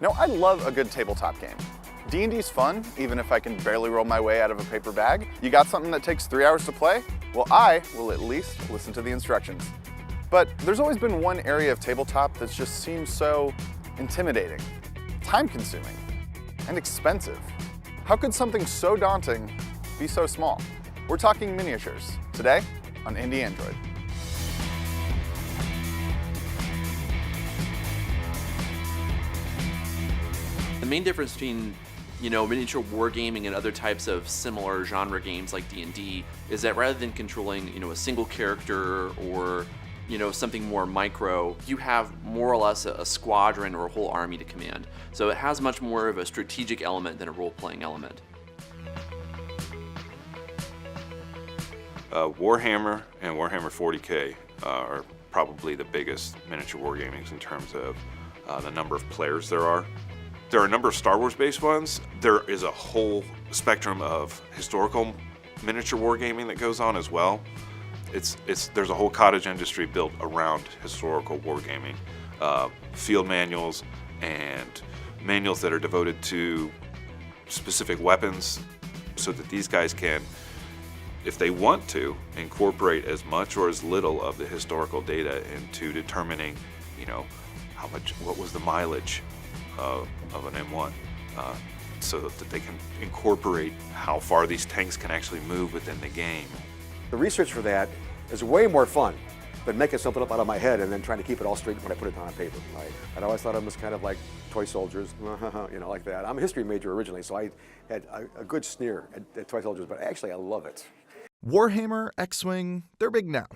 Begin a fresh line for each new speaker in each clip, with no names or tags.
Now, I love a good tabletop game. D&D's fun, even if I can barely roll my way out of a paper bag. You got something that takes 3 hours to play? Well, I will at least listen to the instructions. But there's always been one area of tabletop that just seems so intimidating, time-consuming, and expensive. How could something so daunting be so small? We're talking miniatures, today on Indi Android.
The main difference between, miniature wargaming and other types of similar genre games like D&D is that rather than controlling, a single character or, something more micro, you have more or less a squadron or a whole army to command. So it has much more of a strategic element than a role-playing element.
Warhammer and Warhammer 40K are probably the biggest miniature wargamings in terms of the number of players there are. There are a number of Star Wars based ones. There is a whole spectrum of historical miniature wargaming that goes on as well. There's a whole cottage industry built around historical wargaming. Field manuals and manuals that are devoted to specific weapons so that these guys can, if they want to, incorporate as much or as little of the historical data into determining, what was the mileage of an M1, so that they can incorporate how far these tanks can actually move within the game.
The research for that is way more fun than making something up out of my head and then trying to keep it all straight when I put it down on paper. I always thought of them as kind of like toy soldiers, like that. I'm a history major originally, so I had a good sneer at toy soldiers, but actually I love it.
Warhammer, X-Wing, they're big now.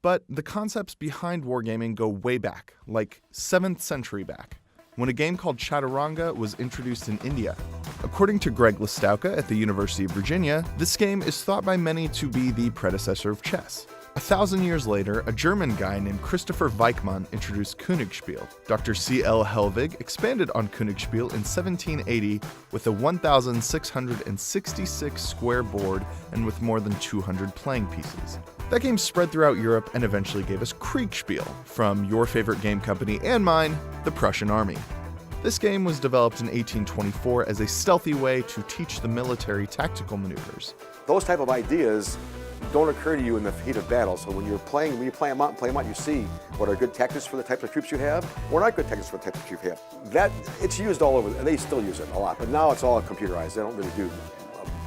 But the concepts behind wargaming go way back, like 7th century back, when a game called Chaturanga was introduced in India. According to Greg Listowka at the University of Virginia, this game is thought by many to be the predecessor of chess. 1,000 years later, a German guy named Christopher Weichmann introduced Königspiel. Dr. C.L. Helvig expanded on Königspiel in 1780 with a 1,666 square board and with more than 200 playing pieces. That game spread throughout Europe and eventually gave us Kriegspiel, from your favorite game company and mine, the Prussian Army. This game was developed in 1824 as a stealthy way to teach the military tactical maneuvers.
Those type of ideas don't occur to you in the heat of battle. So when you play them out, you see what are good tactics for the types of troops you have, or not good tactics for the types of troops you have. It's used all over, and they still use it a lot, but now it's all computerized. They don't really do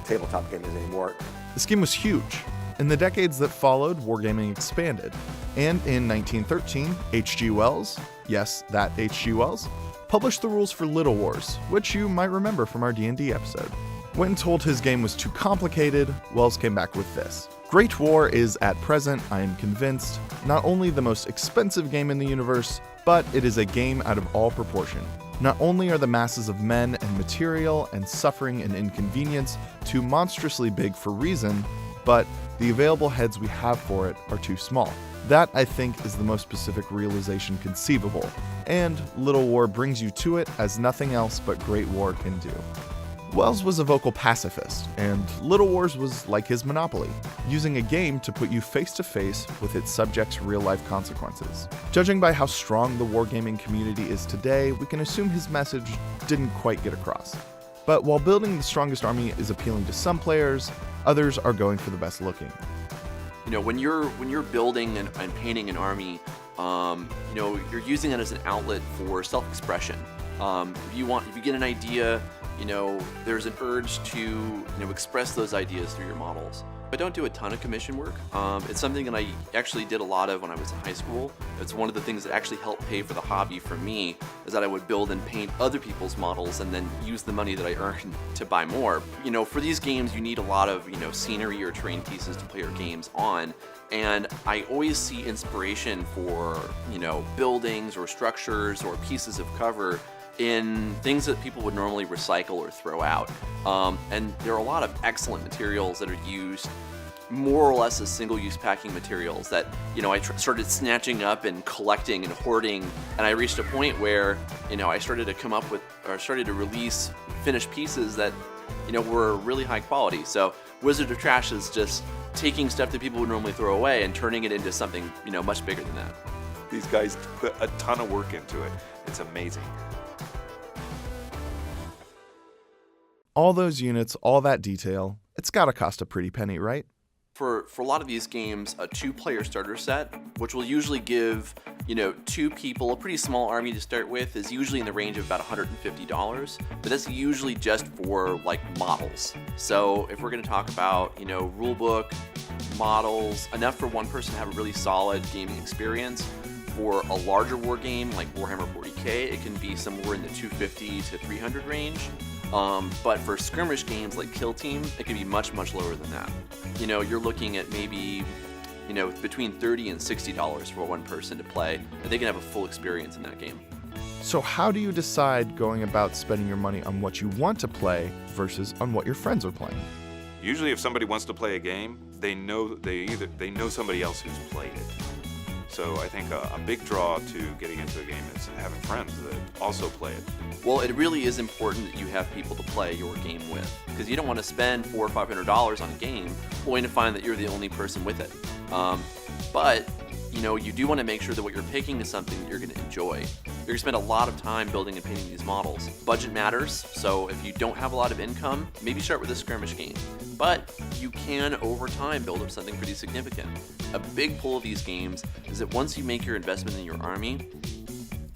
tabletop games anymore.
This game was huge. In the decades that followed, wargaming expanded. And in 1913, H.G. Wells, yes, that H.G. Wells, published the rules for Little Wars, which you might remember from our D&D episode. When told his game was too complicated, Wells came back with this. Great War is, at present, I am convinced, not only the most expensive game in the universe, but it is a game out of all proportion. Not only are the masses of men and material and suffering and inconvenience too monstrously big for reason, but the available heads we have for it are too small. That, I think, is the most specific realization conceivable, and Little War brings you to it as nothing else but Great War can do. Wells was a vocal pacifist, and Little Wars was like his Monopoly, using a game to put you face to face with its subjects' real-life consequences. Judging by how strong the wargaming community is today, we can assume his message didn't quite get across. But while building the strongest army is appealing to some players, others are going for the best looking.
When you're building and painting an army, you're using it as an outlet for self-expression. If you get an idea, there's an urge to express those ideas through your models. I don't do a ton of commission work. It's something that I actually did a lot of when I was in high school. It's one of the things that actually helped pay for the hobby for me, is that I would build and paint other people's models and then use the money that I earned to buy more. For these games, you need a lot of scenery or terrain pieces to play your games on. And I always see inspiration for buildings or structures or pieces of cover in things that people would normally recycle or throw out. And there are a lot of excellent materials that are used more or less as single-use packing materials that, I started snatching up and collecting and hoarding, and I reached a point where, I started to release finished pieces that, were really high quality. So Wizard of Trash is just taking stuff that people would normally throw away and turning it into something, much bigger than that.
These guys put a ton of work into it. It's amazing.
All those units, all that detail, it's gotta cost a pretty penny, right?
For a lot of these games, a 2-player starter set, which will usually give, 2 people a pretty small army to start with, is usually in the range of about $150, but that's usually just for like models. So if we're going to talk about, rulebook, models, enough for one person to have a really solid gaming experience. For a larger war game like Warhammer 40k, it can be somewhere in the 250 to 300 range. But for skirmish games like Kill Team, it can be much, much lower than that. You're looking at maybe, between $30 and $60 for one person to play, and they can have a full experience in that game.
So how do you decide going about spending your money on what you want to play versus on what your friends are playing?
Usually if somebody wants to play a game, they know somebody else who's played it. So I think a big draw to getting into a game is having friends that also play it.
Well, it really is important that you have people to play your game with, because you don't want to spend $400 or $500 on a game only to find that you're the only person with it. But you do want to make sure that what you're picking is something that you're going to enjoy. You're going to spend a lot of time building and painting these models. Budget matters, so if you don't have a lot of income, maybe start with a skirmish game. But you can, over time, build up something pretty significant. A big pull of these games is that once you make your investment in your army,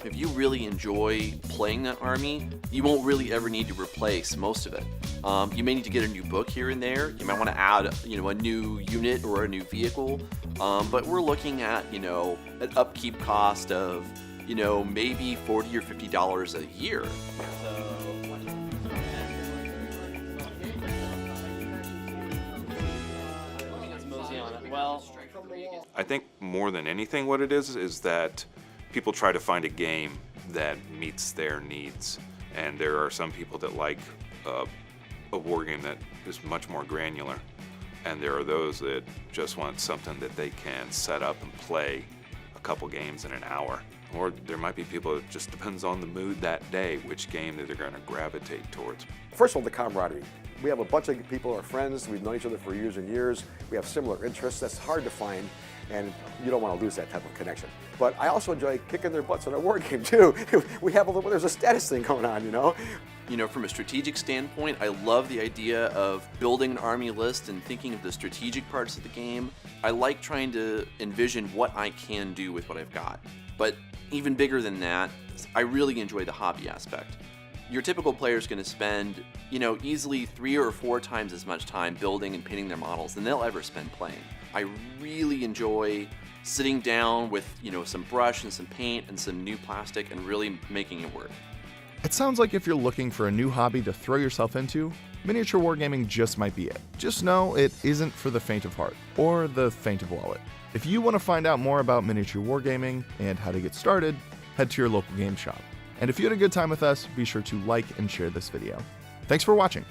if you really enjoy playing that army, you won't really ever need to replace most of it. You may need to get a new book here and there. You might want to add, a new unit or a new vehicle. But we're looking at, an upkeep cost of, maybe $40 or $50 a year.
I think more than anything what it is that people try to find a game that meets their needs. And there are some people that like a war game that is much more granular. And there are those that just want something that they can set up and play a couple games in an hour. Or there might be people, it just depends on the mood that day, which game that they're going to gravitate towards.
First of all, the camaraderie. We have a bunch of people, our friends, we've known each other for years and years. We have similar interests. That's hard to find, and you don't want to lose that type of connection. But I also enjoy kicking their butts in a war game too. There's a status thing going on,
From a strategic standpoint, I love the idea of building an army list and thinking of the strategic parts of the game. I like trying to envision what I can do with what I've got. But even bigger than that, I really enjoy the hobby aspect. Your typical player is going to spend, easily 3 or 4 times as much time building and painting their models than they'll ever spend playing. I really enjoy sitting down with, some brush and some paint and some new plastic and really making it work.
It sounds like if you're looking for a new hobby to throw yourself into, miniature wargaming just might be it. Just know it isn't for the faint of heart, or the faint of wallet. If you want to find out more about miniature wargaming and how to get started, head to your local game shop. And if you had a good time with us, be sure to like and share this video. Thanks for watching.